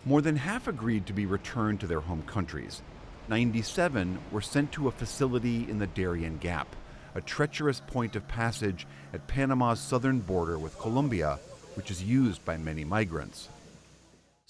Speaker 17: More than half agreed to be returned to their home countries. 97 were sent to a facility in the Darien Gap, a treacherous point of passage at Panama's southern border with Colombia, which is used by many migrants.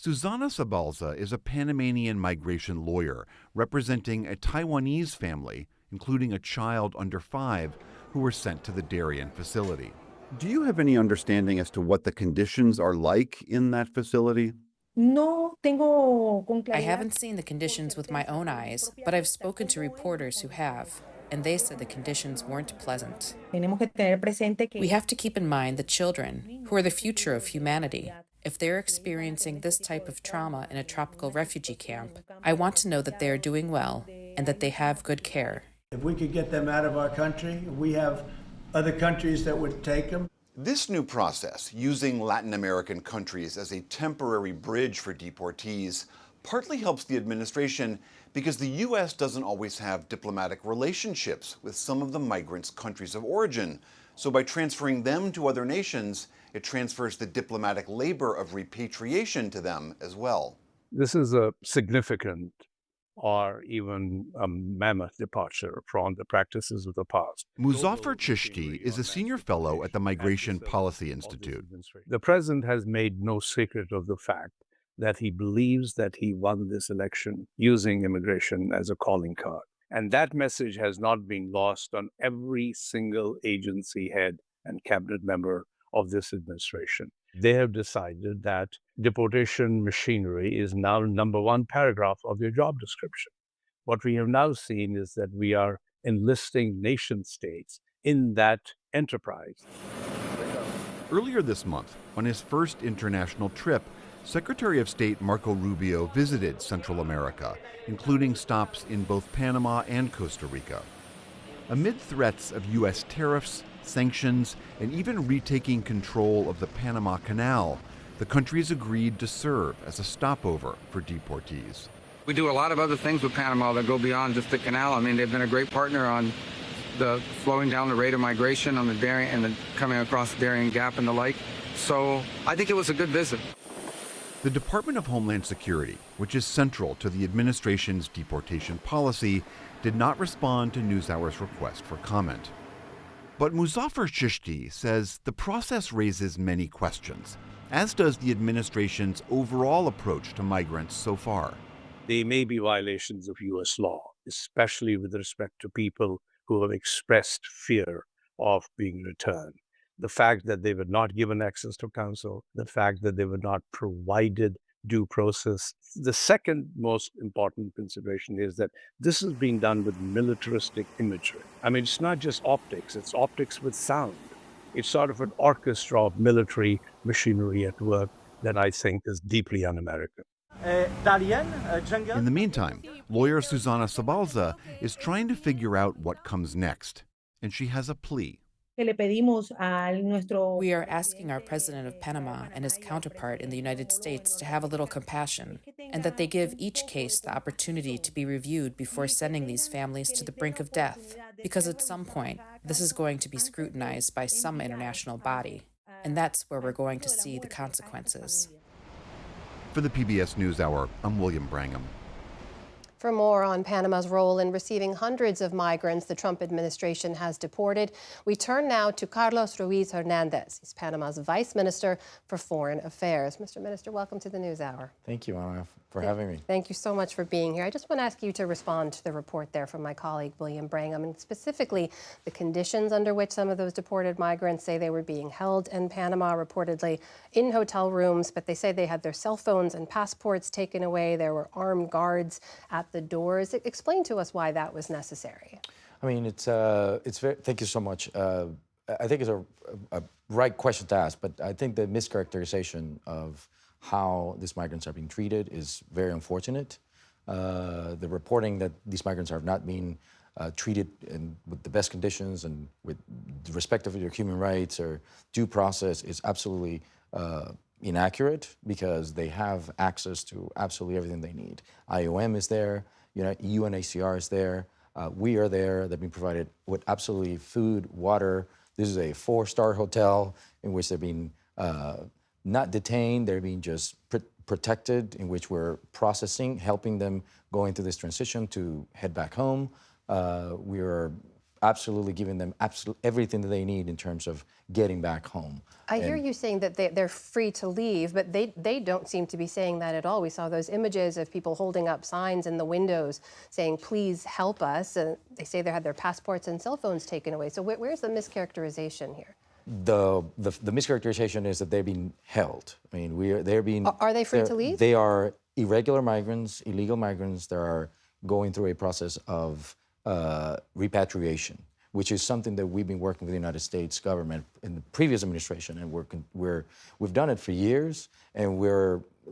Speaker 17: Susana Sabalza is a Panamanian migration lawyer representing a Taiwanese family, including a child under 5, who were sent to the Darien facility.
Speaker 20: Do you have any understanding as to what the conditions are like in that facility?
Speaker 21: I haven't seen the conditions with my own eyes, but I've spoken to reporters who have, and they said the conditions weren't pleasant. We have to keep in mind the children, who are the future of humanity. If they're experiencing this type of trauma in a tropical refugee camp, I want to know that they are doing well and that they have good care.
Speaker 8: If we could get them out of our country, we have other countries that would take them.
Speaker 17: This new process, using Latin American countries as a temporary bridge for deportees, partly helps the administration because the U.S. doesn't always have diplomatic relationships with some of the migrants' countries of origin. So by transferring them to other nations, it transfers the diplomatic labor of repatriation to them as well.
Speaker 3: This is a significant or even a mammoth departure from the practices of the past.
Speaker 17: Muzaffar Chishti is a senior fellow at the Migration Policy Institute.
Speaker 3: The president has made no secret of the fact that he believes that he won this election using immigration as a calling card. And that message has not been lost on every single agency head and cabinet member of this administration. They have decided that deportation machinery is now number one paragraph of their job description. What we have now seen is that we are enlisting nation states in that enterprise.
Speaker 17: Earlier this month, on his first international trip, Secretary of State Marco Rubio visited Central America, including stops in both Panama and Costa Rica. Amid threats of U.S. tariffs, sanctions, and even retaking control of the Panama Canal, the countries agreed to serve as a stopover for deportees.
Speaker 22: We do a lot of other things with Panama that go beyond just the canal. I mean, they've been a great partner on the slowing down the rate of migration on the Darien and the coming across the Darien Gap and the like. So I think it was a good visit.
Speaker 17: The Department of Homeland Security, which is central to the administration's deportation policy, did not respond to NewsHour's request for comment. But Muzaffar Chishti says the process raises many questions, as does the administration's overall approach to migrants so far.
Speaker 3: There may be violations of U.S. law, especially with respect to people who have expressed fear of being returned. The fact that they were not given access to counsel, the fact that they were not provided due process. The second most important consideration is that this is being done with militaristic imagery. I mean, it's not just optics, it's optics with sound. It's sort of an orchestra of military machinery at work that I think is deeply un-American.
Speaker 17: In the meantime, lawyer Susana Sabalza is trying to figure out what comes next, and she has a plea.
Speaker 21: We are asking our president of Panama and his counterpart in the United States to have a little compassion, and that they give each case the opportunity to be reviewed before sending these families to the brink of death, because at some point, this is going to be scrutinized by some international body, and that's where we're going to see the consequences.
Speaker 17: For the PBS NewsHour, I'm William Brangham.
Speaker 2: For more on Panama's role in receiving hundreds of migrants the Trump administration has deported, we turn now to Carlos Ruiz Hernandez. He's Panama's Vice Minister for Foreign Affairs. Mr. Minister, welcome to the NewsHour.
Speaker 23: Thank you, Anna, for having me.
Speaker 2: Thank you so much for being here. I just want to ask you to respond to the report there from my colleague, William Brangham, and specifically the conditions under which some of those deported migrants say they were being held in Panama, reportedly in hotel rooms, but they say they had their cell phones and passports taken away. There were armed guards at the doors. Explain to us why that was necessary.
Speaker 23: I mean, it's very, thank you so much. I think it's a right question to ask, but I think the mischaracterization of how these migrants are being treated is very unfortunate. The reporting that these migrants are not being treated with the best conditions and with respect of their human rights or due process is absolutely inaccurate, because they have access to absolutely everything they need. IOM is there, UNHCR is there, we are there. They've been provided with absolutely food, water. This is a 4-star hotel in which they're being not detained, they're being just protected, in which we're processing, helping them going through this transition to head back home. We are absolutely giving them everything that they need in terms of getting back home.
Speaker 2: I hear you saying that they're free to leave, but they don't seem to be saying that at all. We saw those images of people holding up signs in the windows saying, please help us. They say they had their passports and cell phones taken away. So where's the mischaracterization here?
Speaker 23: The mischaracterization is that they're being held. I mean, they're being...
Speaker 2: Are they free to leave?
Speaker 23: They are irregular migrants, illegal migrants that are going through a process of repatriation, which is something that we've been working with the United States government in the previous administration, and we've done it for years, and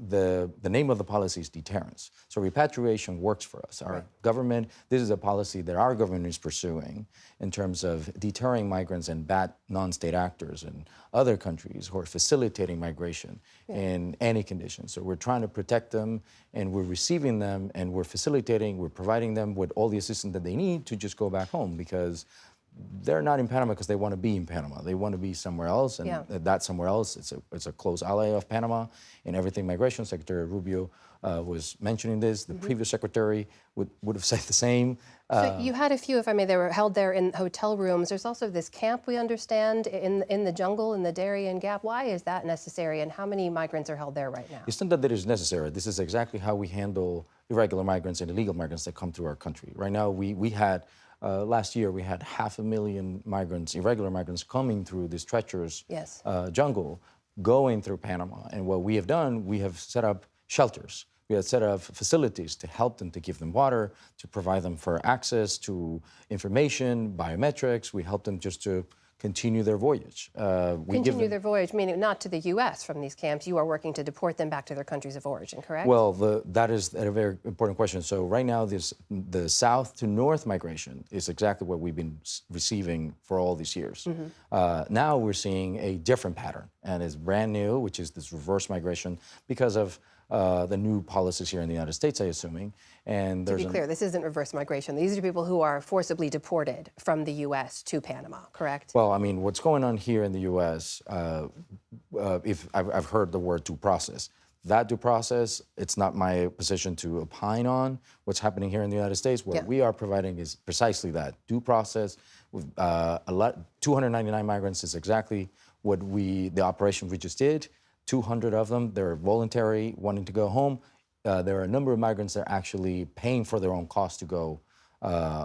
Speaker 23: the name of the policy is deterrence. So repatriation works for us. Our government, this is a policy that our government is pursuing in terms of deterring migrants and bad non-state actors in other countries who are facilitating migration in any conditions. So we're trying to protect them, and we're receiving them, and we're facilitating, we're providing them with all the assistance that they need to just go back home, because they're not in Panama because they want to be in Panama. They want to be somewhere else, and that somewhere else, it's a close ally of Panama in everything migration. Secretary Rubio was mentioning this. The previous secretary would have said the same.
Speaker 2: So you had a few, if I may, they were held there in hotel rooms. There's also this camp, we understand, in the jungle, in the Darien Gap. Why is that necessary, and how many migrants are held there right now?
Speaker 23: It's not that it is necessary. This is exactly how we handle irregular migrants and illegal migrants that come through our country. Right now, we had... last year, we had 500,000 migrants, irregular migrants, coming through this treacherous jungle, going through Panama. And what we have done, we have set up shelters. We have set up facilities to help them, to give them water, to provide them for access to information, biometrics. We help them just to continue their voyage.
Speaker 2: Continue their voyage, meaning not to the U.S. from these camps. You are working to deport them back to their countries of origin, correct?
Speaker 23: Well, that is a very important question. So right now, the south to north migration is exactly what we've been receiving for all these years. Now we're seeing a different pattern, and it's brand new, which is this reverse migration because of the new policies here in the United States, I assuming. And
Speaker 2: to be clear, this isn't reverse migration. These are people who are forcibly deported from the U.S. to Panama, correct?
Speaker 23: Well, I mean, what's going on here in the U.S., if I've heard the word due process. That due process, it's not my position to opine on what's happening here in the United States. What we are providing is precisely that, due process. With 299 migrants is exactly what the operation we just did. 200 of them, they're voluntary, wanting to go home. There are a number of migrants that are actually paying for their own costs to go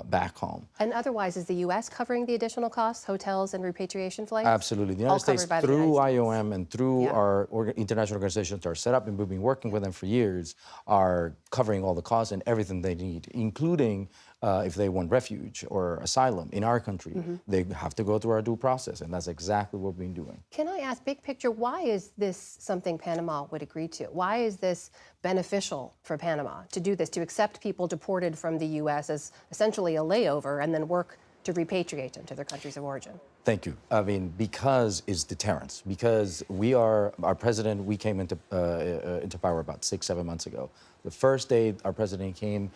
Speaker 23: back home.
Speaker 2: And otherwise, is the U.S. covering the additional costs, hotels and repatriation flights?
Speaker 23: Absolutely. The United States, through IOM and through our international organizations that are set up, and we've been working with them for years, are covering all the costs and everything they need, including if they want refuge or asylum in our country, they have to go through our due process, and that's exactly what we've been doing.
Speaker 2: Can I ask, big picture, why is this something Panama would agree to? Why is this beneficial for Panama to do this, to accept people deported from the U.S. as essentially a layover and then work to repatriate them to their countries of origin?
Speaker 23: Thank you. I mean, because it's deterrence. Because our president, we came into power about 6-7 months ago. The first day our president came,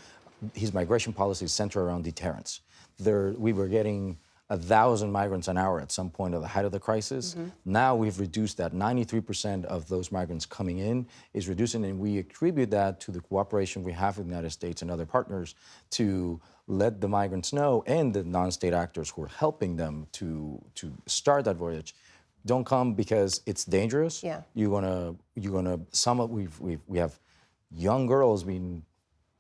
Speaker 23: his migration policy is centered around deterrence. We were getting 1,000 migrants an hour at some point at the height of the crisis. Now we've reduced that. 93% of those migrants coming in is reducing, and we attribute that to the cooperation we have with the United States and other partners to let the migrants know, and the non-state actors who are helping them to start that voyage, don't come because it's dangerous.
Speaker 2: Yeah.
Speaker 23: We have young girls being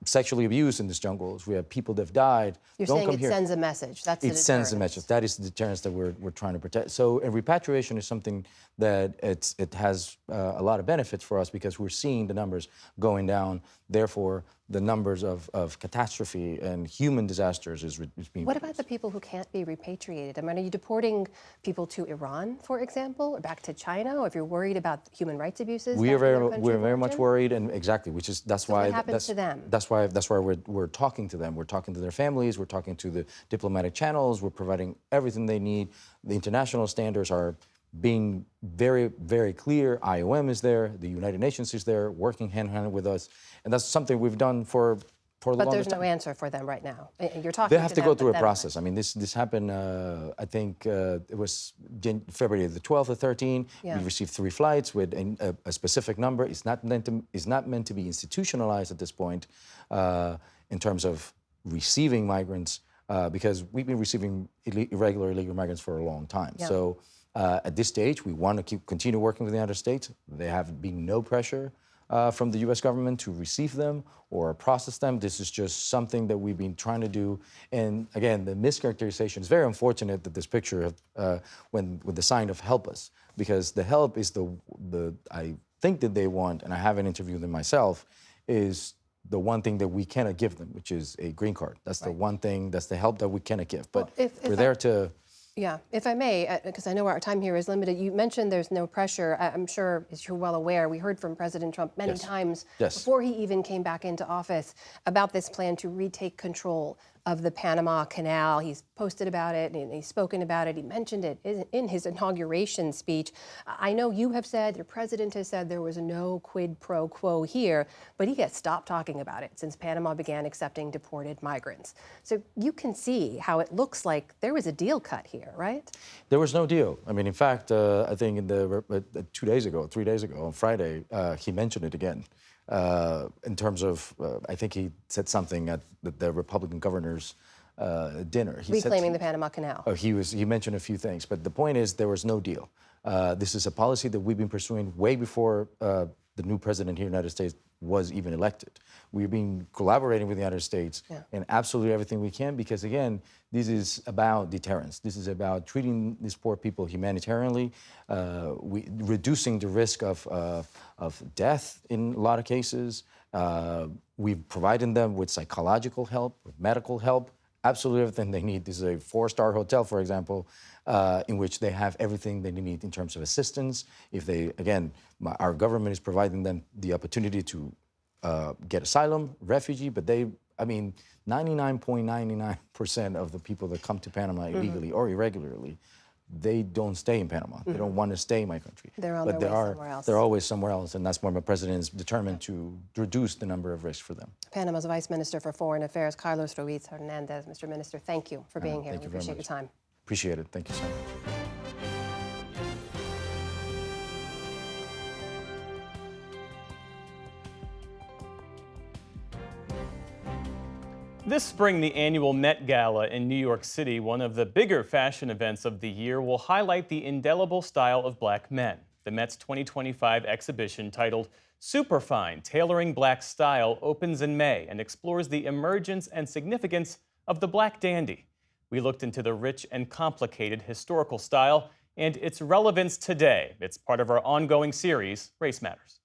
Speaker 23: sexually abused in these jungles. We have people that have died.
Speaker 2: You're
Speaker 23: Don't
Speaker 2: saying
Speaker 23: come
Speaker 2: it
Speaker 23: here.
Speaker 2: sends a message. That's the
Speaker 23: It sends a
Speaker 2: deterrence.
Speaker 23: message. That is the deterrence that we're trying to protect. So, and repatriation is something that it has a lot of benefits for us because we're seeing the numbers going down. Therefore, the numbers of catastrophe and human disasters is being
Speaker 2: What about the people who can't be repatriated? I mean, are you deporting people to Iran, for example, or back to China? Or if you're worried about human rights abuses,
Speaker 23: we're very much
Speaker 2: origin?
Speaker 23: worried, and exactly, which is that's
Speaker 2: So
Speaker 23: why
Speaker 2: what happens to them?
Speaker 23: That's why we're talking to them. We're talking to their families. We're talking to the diplomatic channels. We're providing everything they need. The international standards are being very, very clear. IOM is there. The United Nations is there, working hand in hand with us, and that's something we've done for the longest time.
Speaker 2: But there's no answer for them right now. You're talking.
Speaker 23: They have to
Speaker 2: them,
Speaker 23: go through a
Speaker 2: but
Speaker 23: process. I mean, this happened. I think it was February the 12th or 13th.
Speaker 2: Yeah.
Speaker 23: We received 3 flights with a specific number. It's not meant to be institutionalized at this point in terms of receiving migrants because we've been receiving irregular illegal migrants for a long time.
Speaker 2: Yeah.
Speaker 23: So at this stage, we want to continue working with the United States. There have been no pressure from the U.S. government to receive them or process them. This is just something that we've been trying to do. And again, the mischaracterization is very unfortunate that this picture, with the sign of "Help Us," because the help is the I think that they want, and I haven't interviewed them myself, is the one thing that we cannot give them, which is a green card. That's the one thing. That's the help that we cannot give. But we're there to.
Speaker 2: Yeah, if I may, because I know our time here is limited, you mentioned there's no pressure. I'm sure, as you're well aware, we heard from President Trump many times before he even came back into office about this plan to retake control of the Panama Canal. He's posted about it and he's spoken about it. He mentioned it in his inauguration speech. I know you have said, your president has said there was no quid pro quo here, but he has stopped talking about it since Panama began accepting deported migrants. So you can see how it looks like there was a deal cut here, right?
Speaker 23: There was no deal. I mean, in fact, I think in 3 days ago, on Friday, he mentioned it again. In terms of, I think he said something at the Republican governor's dinner.
Speaker 2: Reclaiming the Panama Canal.
Speaker 23: Oh, he mentioned a few things, but the point is there was no deal. This is a policy that we've been pursuing way before the new president here in the United States was even elected. We've been collaborating with the United States in absolutely everything we can because, again, this is about deterrence. This is about treating these poor people humanitarianly, reducing the risk of death in a lot of cases. We've provided them with psychological help, with medical help, absolutely everything they need. This is a 4-star hotel, for example, in which they have everything they need in terms of assistance. If they, again, our government is providing them the opportunity to get asylum, refugee, but 99.99% of the people that come to Panama illegally or irregularly, they don't stay in Panama. They don't want to stay in my country.
Speaker 2: They're on their way somewhere else.
Speaker 23: They're always somewhere else, and that's why my president is determined to reduce the number of risks for them.
Speaker 2: Panama's Vice Minister for Foreign Affairs, Carlos Ruiz Hernandez. Mr. Minister, thank you for being here.
Speaker 23: Thank you
Speaker 2: We
Speaker 23: very
Speaker 2: appreciate
Speaker 23: much.
Speaker 2: your time.
Speaker 23: Appreciate it. Thank you so much.
Speaker 1: This spring, the annual Met Gala in New York City, one of the bigger fashion events of the year, will highlight the indelible style of black men. The Met's 2025 exhibition, titled Superfine: Tailoring Black Style, opens in May and explores the emergence and significance of the black dandy. We looked into the rich and complicated historical style and its relevance today. It's part of our ongoing series, Race Matters.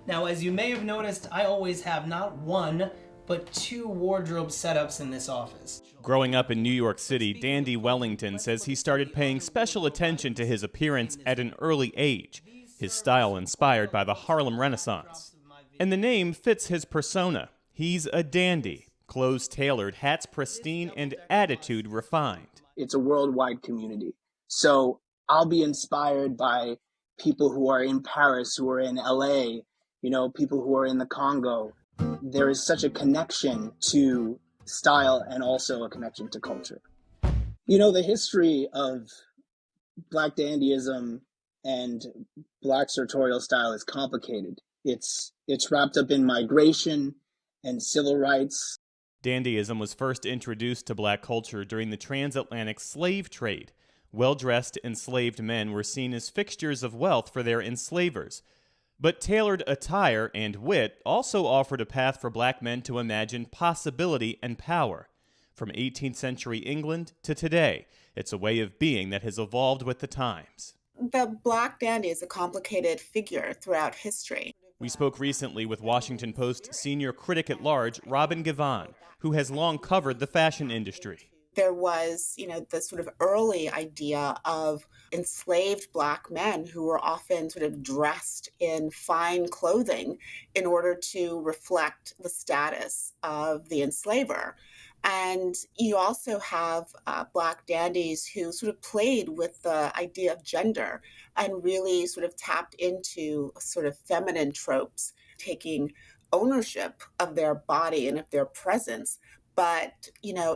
Speaker 5: Now, as you may have noticed, I always have not one, but 2 wardrobe setups in this office.
Speaker 1: Growing up in New York City, Dandy Wellington says he started paying special attention to his appearance at an early age, his style inspired by the Harlem Renaissance. And the name fits his persona. He's a dandy, clothes tailored, hats pristine, and attitude refined.
Speaker 6: It's a worldwide community. So I'll be inspired by people who are in Paris, who are in LA, people who are in the Congo. There is such a connection to style and also a connection to culture. The history of Black dandyism and Black sartorial style is complicated. It's wrapped up in migration and civil rights.
Speaker 1: Dandyism was first introduced to Black culture during the transatlantic slave trade. Well-dressed enslaved men were seen as fixtures of wealth for their enslavers. But tailored attire and wit also offered a path for Black men to imagine possibility and power. From 18th century England to today, it's a way of being that has evolved with the times.
Speaker 9: The Black dandy is a complicated figure throughout history.
Speaker 1: We spoke recently with Washington Post senior critic at large, Robin Givhan, who has long covered the fashion industry.
Speaker 7: There was, the sort of early idea of enslaved Black men who were often sort of dressed in fine clothing in order to reflect the status of the enslaver. And you also have Black dandies who sort of played with the idea of gender and really sort of tapped into sort of feminine tropes, taking ownership of their body and of their presence, but,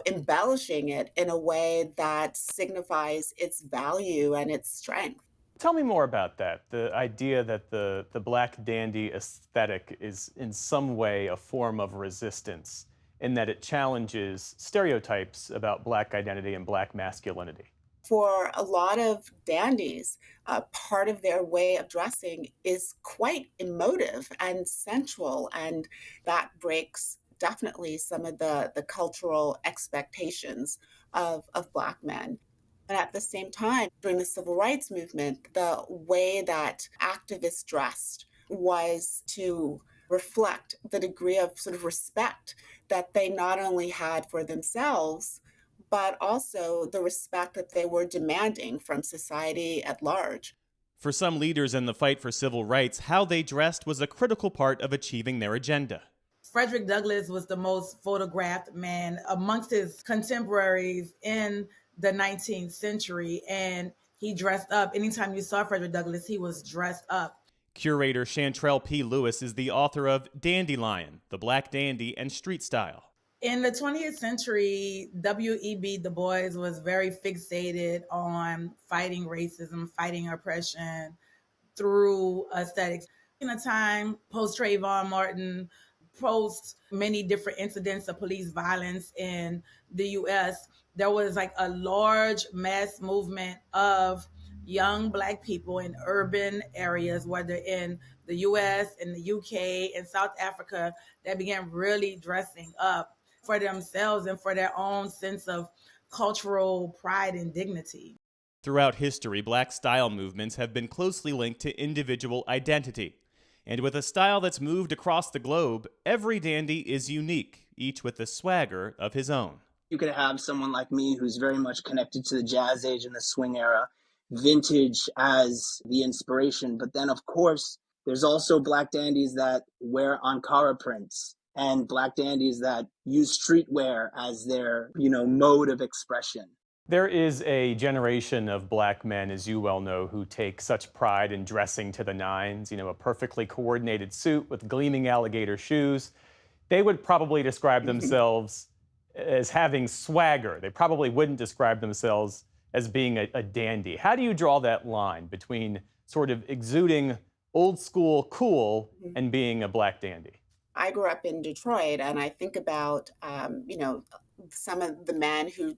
Speaker 7: embellishing it in a way that signifies its value and its strength.
Speaker 1: Tell me more about that, the idea that the Black dandy aesthetic is in some way a form of resistance, in that it challenges stereotypes about Black identity and Black masculinity.
Speaker 7: For a lot of dandies, part of their way of dressing is quite emotive and sensual, and that breaks definitely some of the cultural expectations of Black men. But at the same time, during the civil rights movement, the way that activists dressed was to reflect the degree of sort of respect that they not only had for themselves, but also the respect that they were demanding from society at large.
Speaker 1: For some leaders in the fight for civil rights, how they dressed was a critical part of achieving their agenda.
Speaker 9: Frederick Douglass was the most photographed man amongst his contemporaries in the 19th century, and he dressed up. Anytime you saw Frederick Douglass, he was dressed up.
Speaker 1: Curator Chantrell P. Lewis is the author of Dandelion, The Black Dandy and Street Style.
Speaker 9: In the 20th century, W.E.B. Du Bois was very fixated on fighting racism, fighting oppression through aesthetics. In a time post Trayvon Martin, post many different incidents of police violence in the U.S., there was like a large mass movement of young Black people in urban areas, whether in the U.S., in the U.K., in South Africa, that began really dressing up for themselves and for their own sense of cultural pride and dignity.
Speaker 1: Throughout history, Black style movements have been closely linked to individual identity. And with a style that's moved across the globe, every dandy is unique, each with the swagger of his own.
Speaker 6: You could have someone like me who's very much connected to the jazz age and the swing era, vintage as the inspiration. But then, of course, there's also Black dandies that wear Ankara prints and Black dandies that use streetwear as their, mode of expression.
Speaker 1: There is a generation of Black men, as you well know, who take such pride in dressing to the nines, a perfectly coordinated suit with gleaming alligator shoes. They would probably describe themselves as having swagger. They probably wouldn't describe themselves as being a dandy. How do you draw that line between sort of exuding old school cool and being a Black dandy?
Speaker 7: I grew up in Detroit, and I think about, some of the men who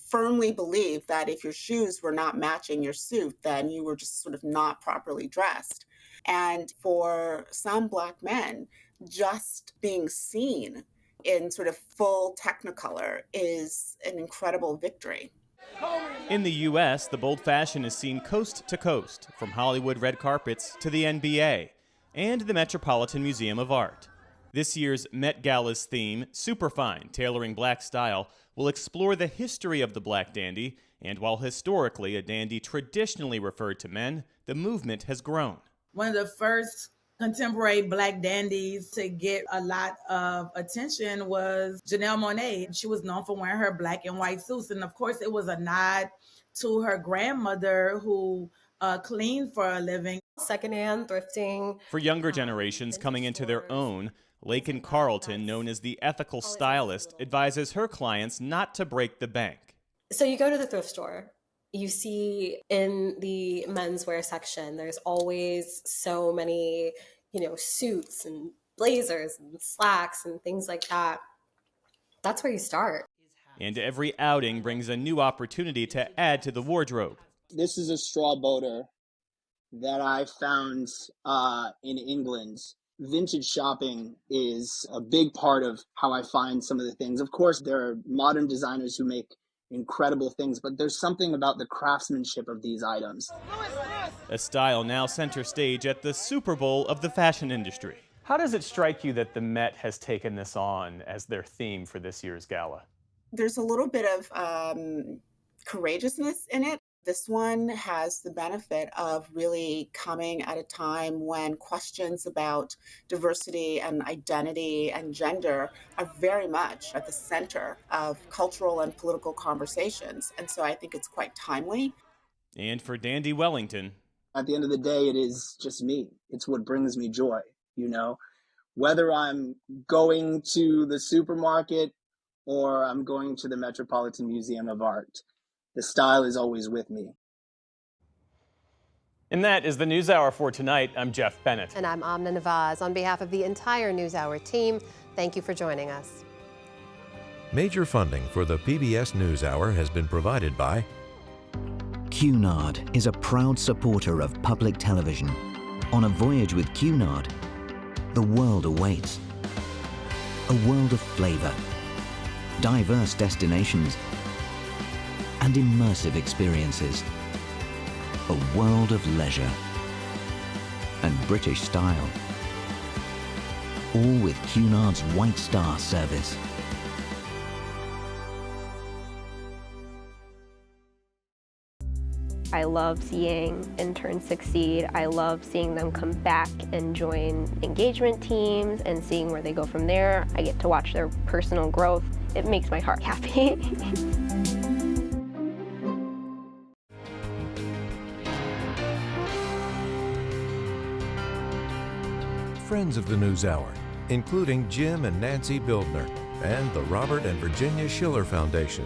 Speaker 7: firmly believed that if your shoes were not matching your suit, then you were just sort of not properly dressed. And for some Black men, just being seen in sort of full Technicolor is an incredible victory.
Speaker 1: In the U.S., the bold fashion is seen coast to coast, from Hollywood red carpets to the NBA and the Metropolitan Museum of Art. This year's Met Gala's theme, Superfine, Tailoring Black Style, will explore the history of the Black dandy, and while historically a dandy traditionally referred to men, the movement has grown.
Speaker 9: One of the first contemporary Black dandies to get a lot of attention was Janelle Monáe. She was known for wearing her black and white suits, and of course it was a nod to her grandmother who cleaned for a living.
Speaker 12: Secondhand thrifting.
Speaker 1: For younger generations coming into their own, Laken Carlton, known as the ethical stylist, advises her clients not to break the bank.
Speaker 12: So you go to the thrift store, you see in the menswear section, there's always so many, suits and blazers and slacks and things like that. That's where you start.
Speaker 1: And every outing brings a new opportunity to add to the wardrobe.
Speaker 6: This is a straw boater that I found in England. Vintage shopping is a big part of how I find some of the things. Of course, there are modern designers who make incredible things, but there's something about the craftsmanship of these items.
Speaker 1: A style now center stage at the Super Bowl of the fashion industry. How does it strike you that the Met has taken this on as their theme for this year's gala?
Speaker 7: There's a little bit of courageousness in it. This one has the benefit of really coming at a time when questions about diversity and identity and gender are very much at the center of cultural and political conversations. And so I think it's quite timely.
Speaker 1: And for Dandy Wellington,
Speaker 6: at the end of the day, it is just me. It's what brings me joy, Whether I'm going to the supermarket or I'm going to the Metropolitan Museum of Art, the style is always with me.
Speaker 1: And that is the NewsHour for tonight. I'm Jeff Bennett.
Speaker 2: And I'm Amna Nawaz. On behalf of the entire NewsHour team, thank you for joining us.
Speaker 4: Major funding for the PBS NewsHour has been provided by
Speaker 11: Cunard is a proud supporter of public television. On a voyage with Cunard, the world awaits. A world of flavor, diverse destinations, and immersive experiences. A world of leisure and British style. All with Cunard's White Star service.
Speaker 13: I love seeing interns succeed. I love seeing them come back and join engagement teams and seeing where they go from there. I get to watch their personal growth. It makes my heart happy.
Speaker 4: Friends of the NewsHour, including Jim and Nancy Bildner, and the Robert and Virginia Schiller Foundation.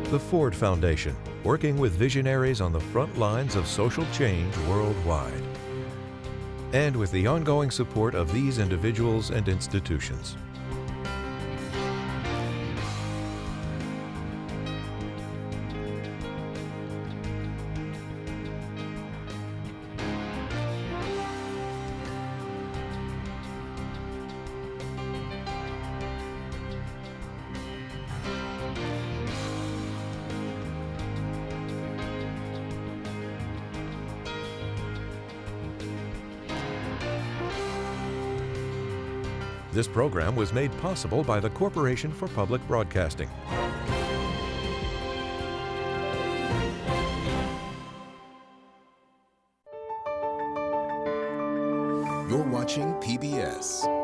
Speaker 4: The Ford Foundation, working with visionaries on the front lines of social change worldwide. And with the ongoing support of these individuals and institutions. This program was made possible by the Corporation for Public Broadcasting.
Speaker 14: You're watching PBS.